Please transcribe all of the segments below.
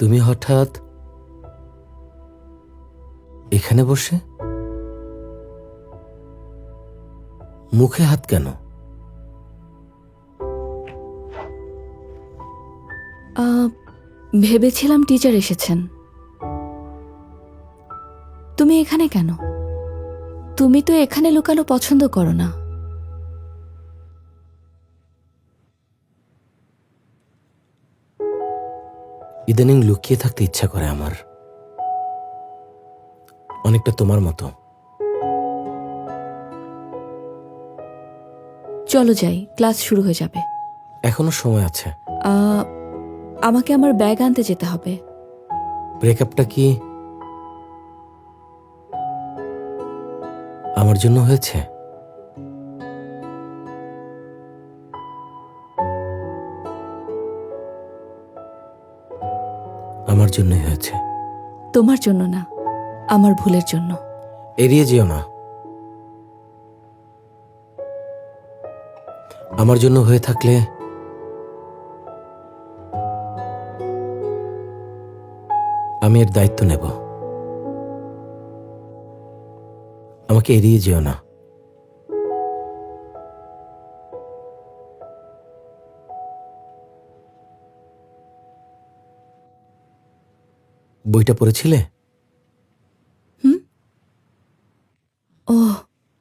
তুমি হঠাৎ এখানে বসে? মুখে হাত কেন? ভেবেছিলাম টিচার এসেছেন। তুমি এখানে কেন? তুমি তো এখানে লুকানো পছন্দ করো না। ইদানিং লুকিয়ে থাকতে ইচ্ছা করে আমার, অনেকটা তোমার মতো। চলো যাই, ক্লাস শুরু হয়ে যাবে। এখনো সময় আছে। আমাকে আমার ব্যাগ আনতে যেতে হবে। ব্রেকআপটা কি আমার জন্য হয়েছে? আমার জন্যই হয়েছে। তোমার জন্য না, আমার ভুলের জন্য। এড়িয়ে যেও না। আমার জন্য হয়ে থাকলে আমি এর দায়িত্ব নেব। আমাকে এড়িয়ে যেও না। বইটা পড়েছিলে? ওহ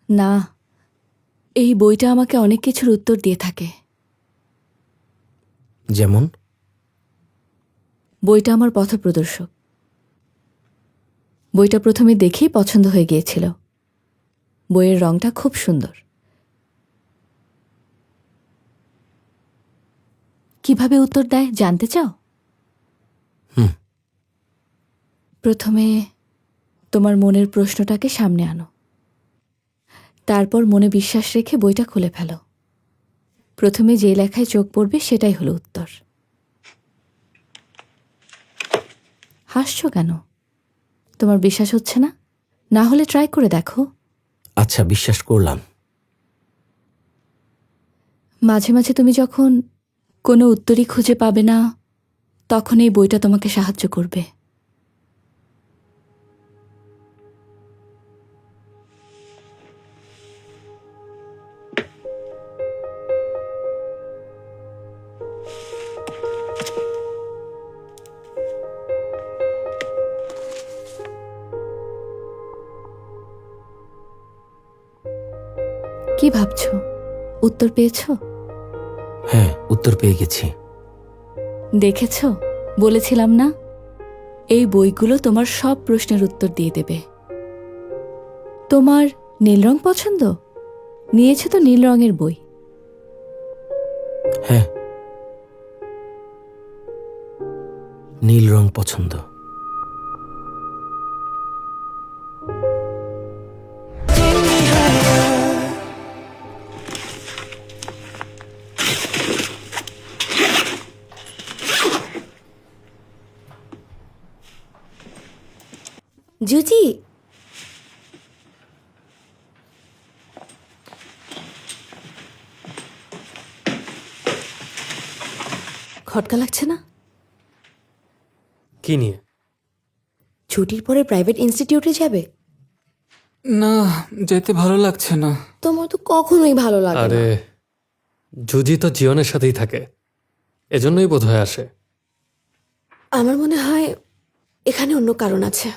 না, এই বইটা আমাকে অনেক কিছুর উত্তর দিয়ে থাকে। যেমন? বইটা আমার পথপ্রদর্শক। বইটা প্রথমে দেখেই পছন্দ হয়ে গিয়েছিল। বইয়ের রংটা খুব সুন্দর। কিভাবে উত্তর দেয় জানতে চাও? প্রথমে তোমার মনের প্রশ্নটাকে সামনে আনো, তারপর মনে বিশ্বাস রেখে বইটা খুলে ফেলো। প্রথমে যে লেখায় চোখ পড়বে সেটাই হলো উত্তর। হাসছো কেন? তোমার বিশ্বাস হচ্ছে না? না হলে ট্রাই করে দেখো। আচ্ছা, বিশ্বাস করলাম। মাঝে মাঝে তুমি যখন কোনো উত্তরই খুঁজে পাবে না, তখন এই বইটা তোমাকে সাহায্য করবে। কি ভাবছো? উত্তর পেয়েছো? হ্যাঁ, উত্তর পেয়ে গেছি। দেখেছো, বলেছিলাম না, এই বইগুলো তোমার সব প্রশ্নের উত্তর দিয়ে দেবে। তোমার নীল রং পছন্দ? নিয়েছো তো নীল রঙের বই। হ্যাঁ, নীল রং পছন্দ। জুজি, খটকা লাগছে না? কি নিয়ে? ছুটির পরে প্রাইভেট ইনস্টিটিউটে যাবে? না, যেতে ভালো লাগছে না। তোমার তো কখনোই ভালো লাগে না। আরে জুজি তো জিয়নের সাথেই থাকে, এজন্যই বোধহয় আসে। আমার মনে হয় এখানে অন্য কারণ আছে।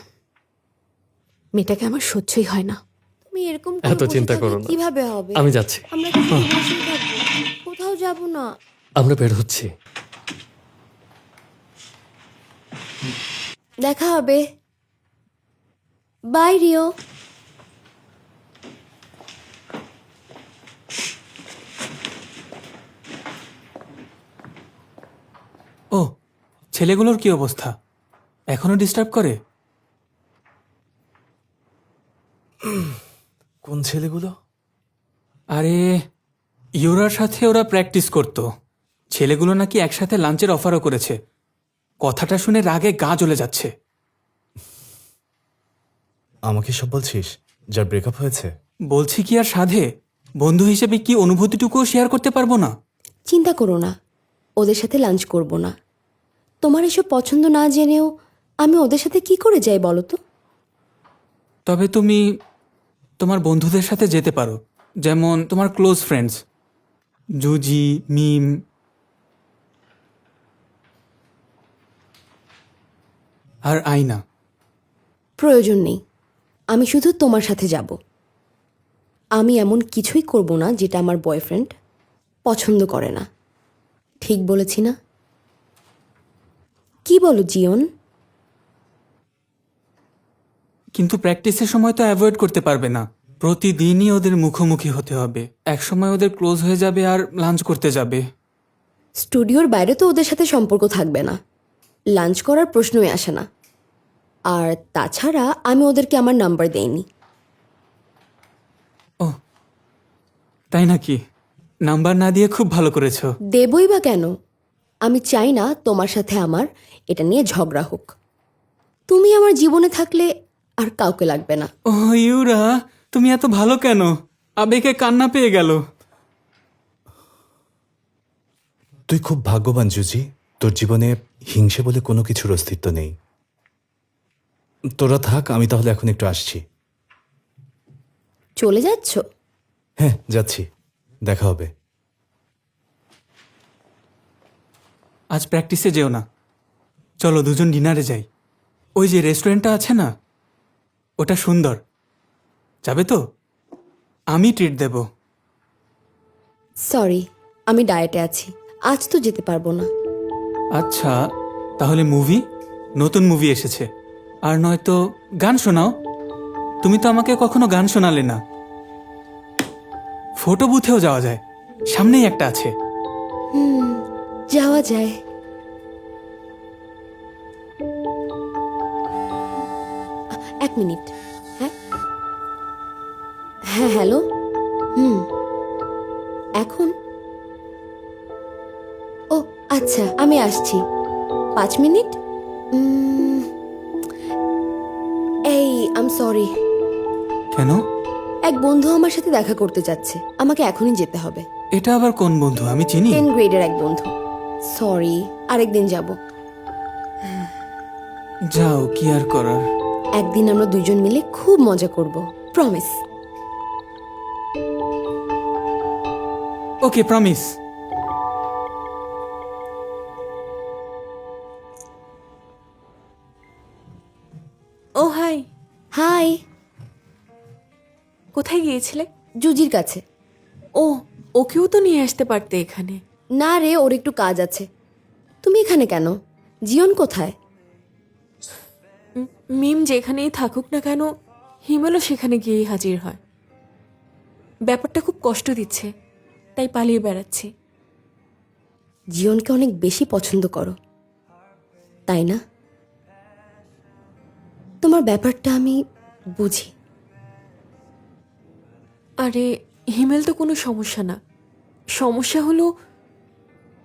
মেয়েটাকে আমার সহ্যই হয় না। তুমি এরকম করে এত বসে চিন্তা থাকলে করো না। কিভাবে হবে? আমি যাচ্ছি। আমরা কি শুধু বসেই থাকবো? কোথাও যাব না। আমরা বের হচ্ছি। দেখা হবে। By Rio. ও, ছেলেগুলোর কি অবস্থা? এখনো ডিস্টার্ব করে? কোন ছেলেগুলো? আরে ইউরার সাথে ওরা প্র্যাকটিস করতো। ছেলেগুলো নাকি একসাথে লাঞ্চের অফারও করেছে। কথাটা শুনে রাগে গা জ্বলে যাচ্ছে। আমাকে সব বলছিস যার ব্রেকআপ হয়েছে? বলছি কি আর সাধে? বন্ধু হিসেবে কি অনুভূতিটুকুও শেয়ার করতে পারবো না? চিন্তা করো না, ওদের সাথে লাঞ্চ করব না। তোমার এসব পছন্দ না জেনেও আমি ওদের সাথে কি করে যাই বলো তো? তবে তুমি তোমার বন্ধুদের সাথে যেতে পারো, যেমন তোমার ক্লোজ ফ্রেন্ডস জুজি, মিম। আর আয়না। প্রয়োজন নেই, আমি শুধু তোমার সাথে যাব। আমি এমন কিছুই করব না যেটা আমার বয়ফ্রেন্ড পছন্দ করে না। ঠিক বলেছি না? কি বলো জিয়ন? কিন্তু প্র্যাকটিসের সময় তো অ্যাভয়েড করতে পারবে না, প্রতিদিনই ওদের মুখোমুখি হতে হবে। একসময় ওদের ক্লোজ হয়ে যাবে আর লাঞ্চ করতে যাবে। স্টুডিওর বাইরে তো ওদের সাথে সম্পর্ক থাকবে না, লাঞ্চ করার প্রশ্নই আসে না। আর তাছাড়া আমি ওদেরকে আমার নাম্বার দেইনি। ও তাই নাকি? নাম্বার না দিয়ে খুব ভালো করেছো। দেবই বা কেন? আমি চাই না তোমার সাথে আমার এটা নিয়ে ঝগড়া হোক। তুমি আমার জীবনে থাকলে আর কাউকে লাগবে না। ও ইউরা, তুমি এত ভালো কেন? আবেগে কান্না পেয়ে গেল। তুই খুব ভাগ্যবান জুজি, তোর জীবনে হিংসে বলে কোনো কিছুর অস্তিত্ব নেই। তোরা থাক, আমি তাহলে এখন একটু আসছি। চলে যাচ্ছ? হ্যাঁ যাচ্ছি, দেখা হবে। আজ প্র্যাকটিসে যেও না, চলো দুজন ডিনারে যাই। ওই যে রেস্টুরেন্টটা আছে না, ওটা সুন্দর, যাবে তো? আমি ট্রিট দেব। সরি, আমি ডায়েটে আছি, আজ তো যেতে পারবো না। আচ্ছা, তাহলে মুভি, নতুন মুভি এসেছে। আর নয়তো গান শোনাও, তুমি তো আমাকে কখনো গান শোনালে না। ফটো বুথেও যাওয়া যায়, সামনেই একটা আছে। যাওয়া যায়। এক মিনিট। হ্যাঁ হ্যাঁ, হ্যালো। এখন? ও আচ্ছা, আমি আসছি। 5 মিনিট। এই আম সরি। কেন? এক বন্ধু আমার সাথে দেখা করতে যাচ্ছে, আমাকে এখনই যেতে হবে। এটা আবার কোন বন্ধু? আমি চিনি। 10 গ্রেডের এক বন্ধু। সরি, আরেকদিন যাব। যাও, কি আর করার। একদিন আমরা দুজন মিলে খুব মজা করব, প্রমিস। ওকে, প্রমিস। ও হাই, হাই। কোথায় গিয়েছিলে? জুজির কাছে। ও, ওকেও তো নিয়ে আসতে পারতে এখানে। না রে, ওর একটু কাজ আছে। তুমি এখানে কেন? জিয়ন কোথায়? মিম যেখানেই থাকুক না কেন, হিমেলও সেখানে গিয়েই হাজির হয়। ব্যাপারটা খুব কষ্ট দিচ্ছে, তাই পালিয়ে বেড়াচ্ছি। জিয়নকে অনেক বেশি পছন্দ করো, তাই না? তোমার ব্যাপারটা আমি বুঝি। আরে হিমেল তো কোনো সমস্যা না, সমস্যা হলো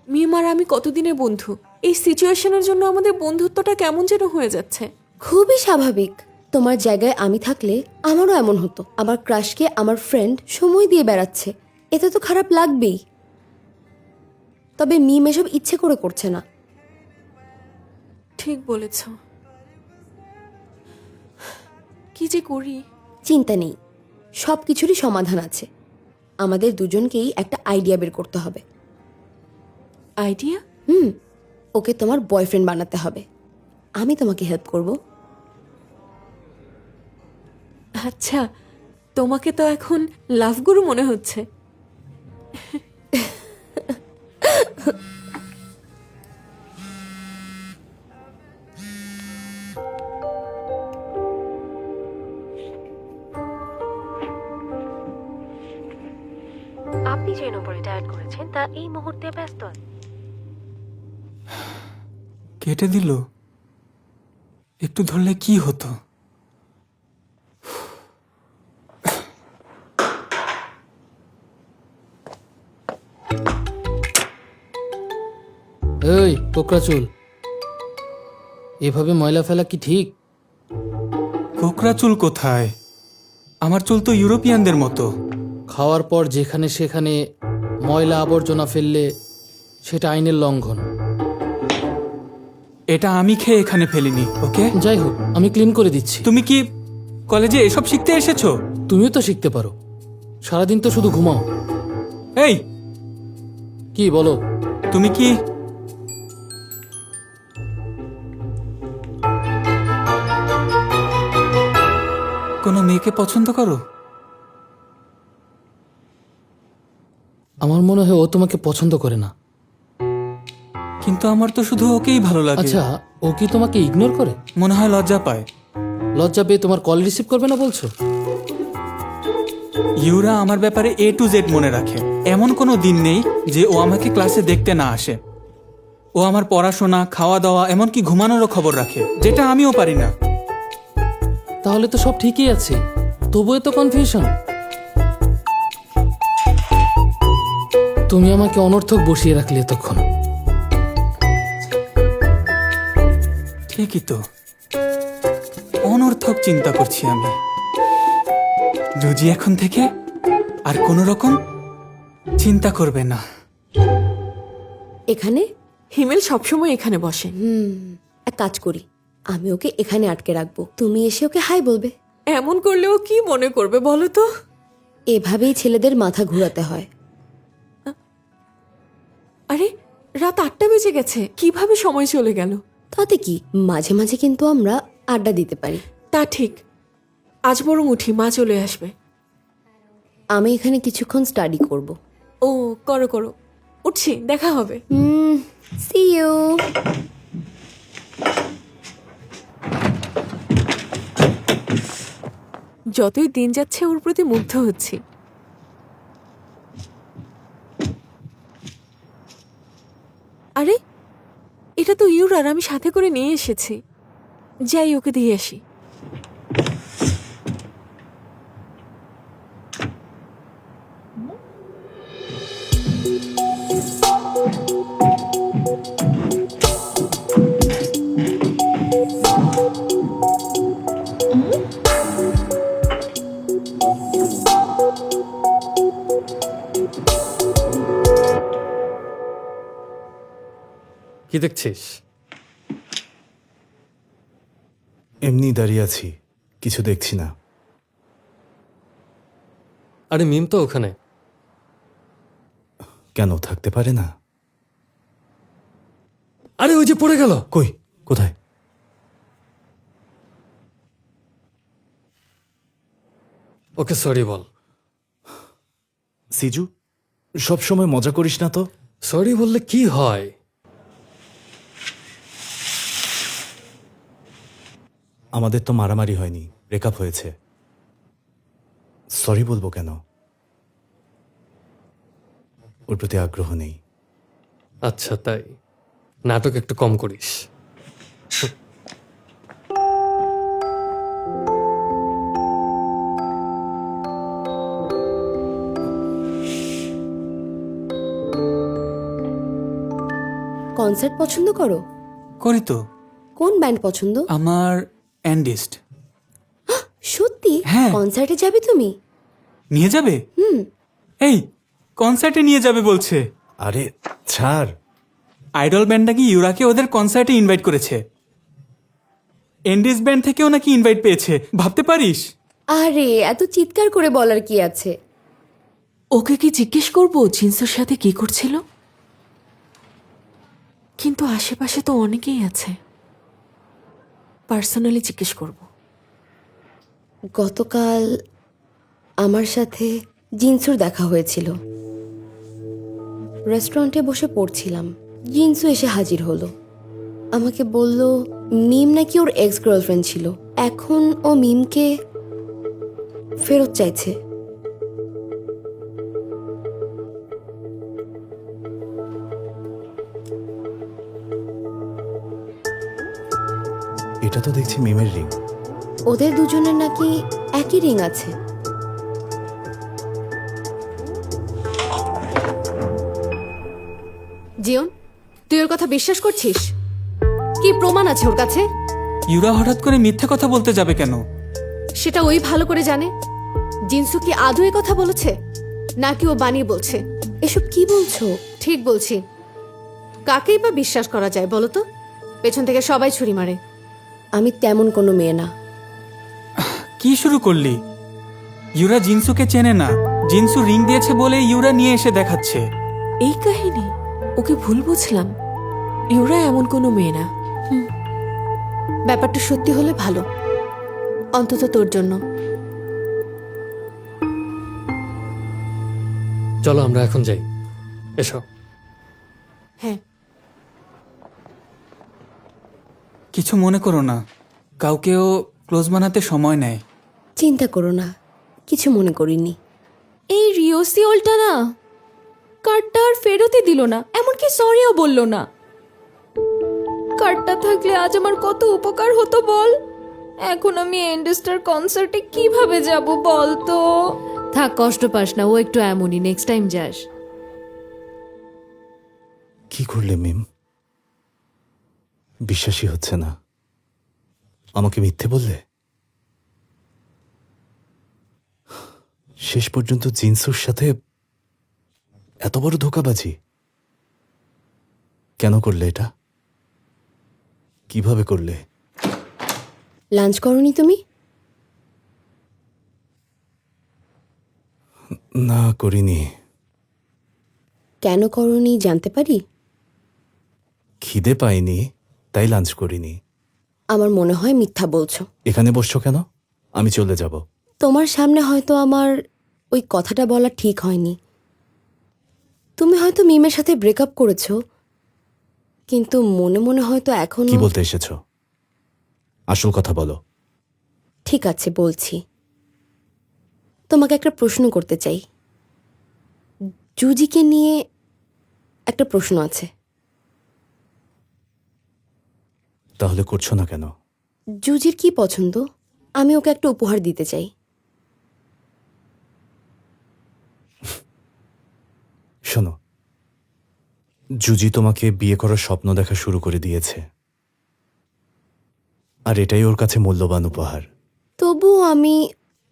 মিম আর আমি কতদিনের বন্ধু। এই সিচুয়েশনের জন্য আমাদের বন্ধুত্বটা কেমন যেন হয়ে যাচ্ছে। খুবই স্বাভাবিক। তোমার জায়গায় আমি থাকলে আমারও এমন হতো। আমার ক্রাশকে আমার ফ্রেন্ড সময় দিয়ে বেড়াচ্ছে, এতে তো খারাপ লাগবেই। তবে মিম এসব ইচ্ছে করে করছে না। ঠিক বলেছ, কি যে করি। চিন্তা নেই, সব কিছুরই সমাধান আছে। আমাদের দুজনকেই একটা আইডিয়া বের করতে হবে। আইডিয়া? ওকে তোমার বয়ফ্রেন্ড বানাতে হবে। আমি তোমাকে হেল্প করব। আচ্ছা, তোমাকে তো এখন লাভ গুরু মনে হচ্ছে। আপনি যে নম্বরে ডায়াল করেছেন তা এই মুহূর্তে ব্যস্ত। কেটে দিল। একটু ধরলে কি হতো? এই কোকড়াচুল, এভাবে ময়লা ফেলা কি ঠিক? কোকড়া চুল কোথায়? আমার চুল তো ইউরোপিয়ানদের মতো। খাওয়ার পর যেখানে সেখানে ময়লা আবর্জনা ফেললে সেটা আইনের লঙ্ঘন। এটা আমি খেয়ে এখানে ফেলিনি, ওকে? যাই হোক, আমি ক্লিন করে দিচ্ছি। তুমি কি কলেজে এসব শিখতে এসেছো? তুমিও তো শিখতে পারো, সারাদিন তো শুধু ঘুমাও। এই, কি বলো? তুমি কি কোনো মেয়েকে পছন্দ করো? আমার মনে হয় ও তোমাকে পছন্দ করে না। কিন্তু আমার তো শুধু ওকেই ভালো লাগে। আচ্ছা, ও কি তোমাকে ইগনোর করে? মনে হয় লজ্জা পায়। লজ্জা পেয়ে তোমার কল রিসিভ করবে না বলছো? ইউরা আমার ব্যাপারে A to Z মনে রাখে। এমন কোনো দিন নেই যে ও আমাকে ক্লাসে দেখতে না আসে। ও আমার পড়াশোনা, খাওয়া দাওয়া, এমনকি ঘুমানোরও খবর রাখে, যেটা আমিও পারি না। তাহলে তো সব ঠিকই আছে, তবুও তো কনফিউশন। তুমি আমাকে অনর্থক বসিয়ে রাখলে এতক্ষণ। ঠিকই তো, অনর্থক চিন্তা করছি আমি। জুজি এখন থেকে আর কোনো রকম চিন্তা করবে না। এখানে হিমেল সবসময় এখানে বসে। এক কাজ করি, আমি ওকে এখানে আটকে রাখবো, তুমি এসে ওকে হাই বলবে। এমন করলেও কি মনে করবে বলো তো? এভাবেই ছেলেদের মাথা ঘুরাতে হয়। আরে, রাত 8টা বেজে গেছে, কিভাবে সময় চলে গেল? তাতে কি, মাঝে মাঝে কিন্তু আমরা আড্ডা দিতে পারি। তা ঠিক, আজ বরং উঠি, মা চলে আসবে। আমি এখানে কিছুক্ষণ স্টাডি করব। ও, করো করো, উঠছি, দেখা হবে। See you. যতই দিন যাচ্ছে ওর প্রতি মুগ্ধ হচ্ছি। আরে, এটা তো ইউরার, আমি সাথে করে নিয়ে এসেছি। যাই, ওকে দিয়ে আসি। কি দেখছিস? এমনি দাঁড়িয়ে আছি, কিছু দেখছি না। আরে মিম তো ওখানে। কেন থাকতে পারে না? আরে ওই যে পড়ে গেল। কই, কোথায়? ওকে সরি বল। সিজু, সব সময় মজা করিস না তো। সরি বললে কি হয়? আমাদের তো মারামারি হয়নি, ব্রেকআপ হয়েছে। সরি বলবো কেন? ওর প্রতি আগ্রহ নেই। আচ্ছা তাই, নাটক একটু কম করিস। কনসার্ট পছন্দ করো? করি তো। কোন ব্যান্ড পছন্দ? আমার অ্যান্ডিস্ট। সত্যি? হ্যাঁ। কনসার্টে যাবে তুমি? নিয়ে যাবে? এই, কনসার্টে নিয়ে যাবে বলছে। আরে ছাড়। আইডল ব্যান্ড নাকি ইউরাকে ওদের কনসার্টে ইনভাইট করেছে। এন্ডিস ব্যান্ড থেকেও নাকি ইনভাইট পেয়েছে, ভাবতে পারিস? আরে এত চিৎকার করে বলার কি আছে? ওকে কি জিজ্ঞেস করবো জিন্সের সাথে কি করছিল? কিন্তু আশেপাশে তো অনেকেই আছে, পার্সোনালি জিজ্ঞেস করব। গতকাল আমার সাথে জিনসুর দেখা হয়েছিল। রেস্টুরেন্টে বসে পড়ছিলাম, জিনসু এসে হাজির হলো। আমাকে বলল মিম নাকি ওর এক্স গার্লফ্রেন্ড ছিল, এখন ও মিমকে ফেরত চাইছে। এটা তো দেখছি মিমের রিং। ওদের দুজনের নাকি একই রিং আছে। জিয়ন, তুই ওর কথা বিশ্বাস করছিস? কি প্রমাণ আছে ওর কাছে? ইউরা হঠাৎ করে মিথ্যে কথা বলতে যাবে কেন? সেটা ওই ভালো করে জানে। জিনসু কি আদৌ এ কথা বলেছে নাকি ও বানিয়ে বলছে? এসব কি বলছো? ঠিক বলছি, কাকেই বা বিশ্বাস করা যায় বলো তো? পেছন থেকে সবাই ছুরি মারে। আমি তেমন কোনো মেয়ে না। কি শুরু করলি? ইউরা জিনসুকে চেনে না, জিনসু রিং দিয়েছে বলে ইউরা নিয়ে এসে দেখাচ্ছে। এই কাহিনী? ওকে ভুল বুঝলাম। ইউরা এমন কোনো মেয়ে না। ব্যাপারটা সত্যি হলে ভালো, অন্তত তোর জন্য। চলো আমরা এখন যাই, এসো। হ্যাঁ, কিছু মনে করো না, কাউকেও ক্লোজ বানাতে সময় নেয়। চিন্তা করো না, কিছু মনে করিনি। এই রিওসিওলটা না কার্ডটা আর ফেরতই দিল না, এমনকি সরিও বলল না। কার্ডটা থাকলে আজ আমার কত উপকার হতো বল। এখন আমি এন্ডস্টার কনসার্টে কিভাবে যাব বল তো? থাক, কষ্ট পাস না, ও একটু এমনই, নেক্সট টাইম যাস। কি করলে মিম? বিশ্বাসই হচ্ছে না। আমাকে মিথ্যে বললে? শেষ পর্যন্ত জিনসুর সাথে এত বড় ধোঁকাবাজি কেন করলে? এটা কিভাবে করলে? লাঞ্চ করনি তুমি? না, করিনি। কেন করনি জানতে পারি? খিদে পাইনি, তাই লাঞ্চ করিনি। আমার মনে হয় মিথ্যা বলছো। এখানে বসছো কেন? আমি চলে যাব। তোমার সামনে হয়তো আমার ওই কথাটা বলা ঠিক হয়নি। তুমি হয়তো মিমের সাথে ব্রেকআপ করেছো, কিন্তু মনে মনে হয়তো এখন। কি বলতে এসেছো? আসল কথা বলো। ঠিক আছে, বলছি। তোমাকে একটা প্রশ্ন করতে চাই। জুজিকে নিয়ে একটা প্রশ্ন আছে। তাহলে করছো না কেন? জুজির কি পছন্দ? আমি ওকে একটা উপহার দিতে চাই। শোনো, জুজি তোমাকে বিয়ে করার স্বপ্ন দেখা শুরু করে দিয়েছে, আর এটাই ওর কাছে মূল্যবান উপহার। তবুও আমি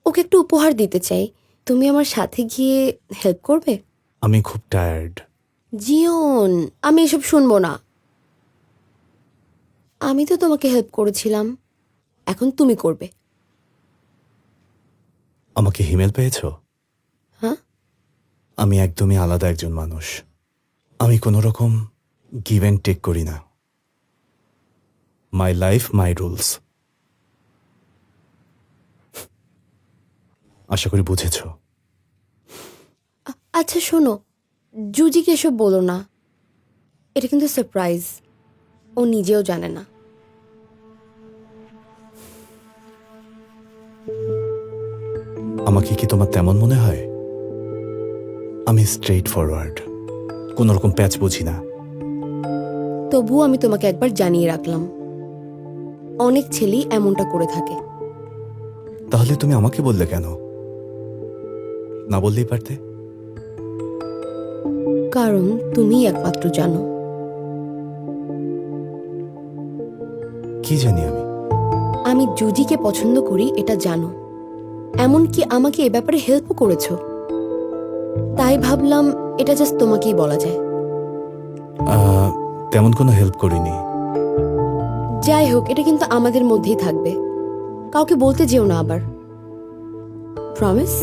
ওকে একটা উপহার দিতে চাই। তুমি আমার সাথে গিয়ে হেল্প করবে? আমি খুব টায়ার্ড। জিওন, আমি এসব শুনবো না। আমি তো তোমাকে হেল্প করেছিলাম, এখন তুমি করবে। আমাকে হিমেল পেয়েছো? হ্যাঁ? আমি একদমই আলাদা একজন মানুষ। আমি কোনো রকম গিভ অ্যান্ড টেক করি না। My life, my rules. আশা করি বুঝেছো। আচ্ছা শোনো, জুজিকে এসব বলো না। এটা কিন্তু সারপ্রাইজ, ও নিজেও জানে না। আমাকে কি তোমার তেমন মনে হয়? আমি স্ট্রেইট ফরওয়ার্ড, কোনো রকম প্যাচ বুঝি না। তবুও আমি তোমাকে একবার জানিয়ে রাখলাম, অনেক ছেলেই এমনটা করে থাকে। তাহলে তুমি আমাকে বললে কেন? না বললেই পারতে। কারণ তুমিই একমাত্র জানো। কি জানি আমি? আমি জুজিকে পছন্দ করি এটা জানো, এমনকি আমাকে এ ব্যাপারে হেল্পও করেছো। তাই ভাবলাম এটা জাস্ট তোমাকেই বলা যায়। তেমন কোনো হেল্প করিনি। যাই হোক, এটা কিন্তু আমাদের মধ্যেই থাকবে, কাউকে বলতে যেও না আবার। প্রমিস?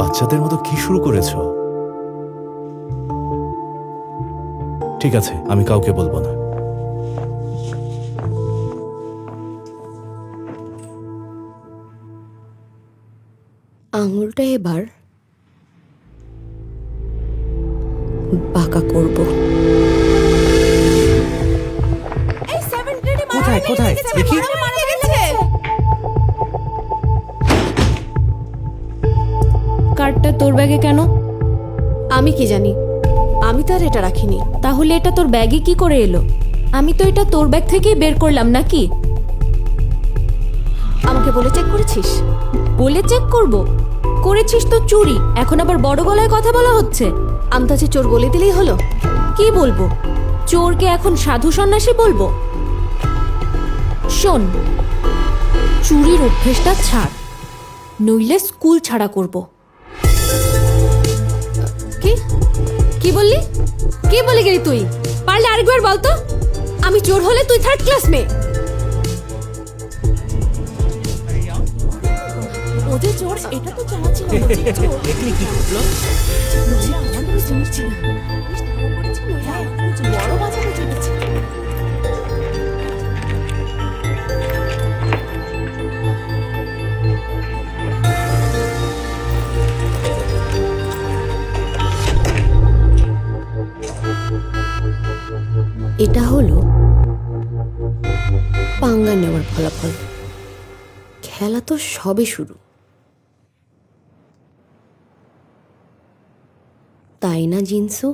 বাচ্চাদের মতো কি শুরু করেছো? ঠিক আছে, আমি কাউকে বলবো না। আঙুলটা এবার বাঁকা করব। কোথায় কোথায় দেখি? কার্ডটা তোর ব্যাগে কেন? আমি কি জানি, আমি তো আর এটা রাখিনি। তাহলে এটা তোর ব্যাগে কি করে এলো? আমি তো এটা তোর ব্যাগ থেকেই বের করলাম নাকি? আমাকে বলে চেক করেছিস? বলে চেক করব? করেছিস তো চুরি, এখন আবার বড় গলায় কথা বলা হচ্ছে। আমতাজে চোর বলে দিলেই হলো? কি বলবো? চোরকে এখন সাধু সন্ন্যাসী বলবো? শোন, চুরির অভ্যেসটা ছাড়, নইলে স্কুল ছাড়া করব। কি কি বললি? কি বলে গেলি তুই? পারলে আরেকবার বল তো। আমি চোর হলে তুই থার্ড ক্লাস মেয়ে। ওদের চোর এটা তো জানা ছিল না। দেখলি কি করলো? আমাদের জিনিস ছিল বড় বাজারে চলেছে। এটা হলো পাঙ্গা নেওয়ার ফলাফল। খেলা তো সবে শুরু, তাই না জিনসু?